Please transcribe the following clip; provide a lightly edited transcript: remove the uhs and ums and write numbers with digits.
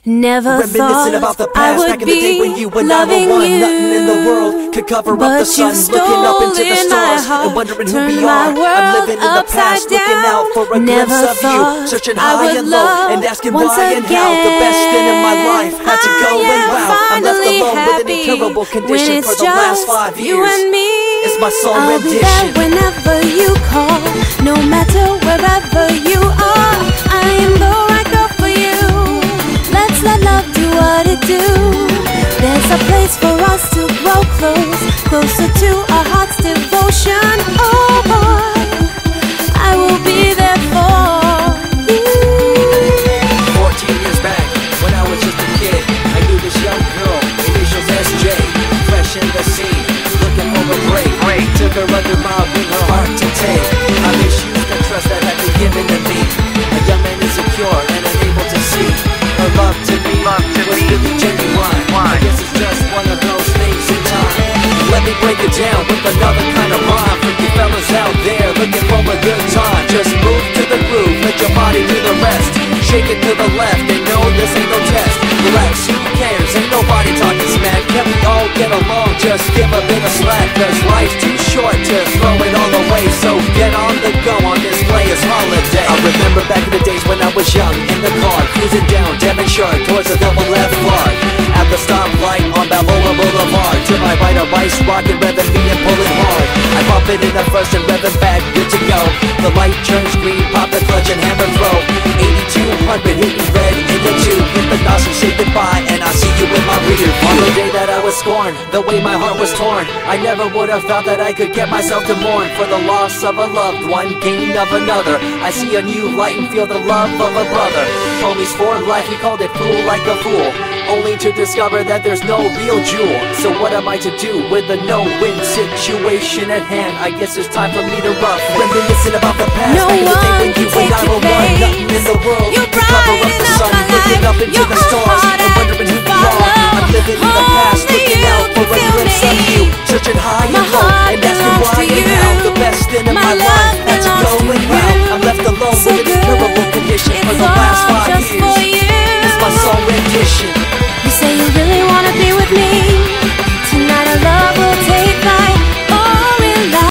Never thought about the I past, would back in the day when you be and I were loving one. you, Nothing in the world could cover up the but sun. you Looking up into the stole in my stars heart, and wondering who turned we my are. I'm world living in the past, upside looking out for a down. glimpse Never of you, thought searching I high would and low love and asking once why and how. The best thing in my again. life had to go, I and wow, I'm left finally alone with an happy incurable when condition it's for the last just 5 you years. and me. It's my soul I'll be there rendition. whenever you call, no matter wherever you are. I am the right girl for you. Let's let love do what it do. There's a place for us to grow close, closer to our heart's devotion. Oh boy, I will be there for you. 14 years back, when I was just a kid, I knew this young girl, initials SJ, fresh in the scene, looking for a break. Took her under my wing, her heart to take. I misused the trust that had been given to me. A young man insecure and unable to see her love to me was really genuine. I guess it's just one of those things in time. Let me break it down with another kind of rhyme for you fellas out there looking for a good time. Just move to the groove, let your body do the rest. Shake it to the left and know this ain't no test. Relax, who cares? Ain't nobody talking smack. Can we all get along? Just give a bit of slack, cause life's too short to throw it all away. So get on the go on this player's holiday. I remember back in the days when I was young, in the car, cruising down Devonshire towards the double left bar. At the stoplight on Balboa Boulevard, to my right a rice rockin', revving me and pulling hard. I pop it in the first and revving back, good to go. The light turns green, pop the clutch and hammer throw. 8200 hitting red in the tube, hit the NOS and say goodbye, and I see you in my rear view. On the day that I was scorned, the way my heart was torn, I never would have thought that I could get myself to mourn for the loss of a loved one, gain of another. I see a new light and feel the love of a brother. Homies for life, we called it fool like a fool, only to discover that there's no real jewel. So what am I to do with the no-win situation at hand? I guess it's time for me to rough reminiscing about the past. No back in the day when one you can and I take were your one. place. Nothing in the world You're could cover up the brighten up sun, my looking life. up into You're the stars hard and wondering who to we are. I'm living in the past.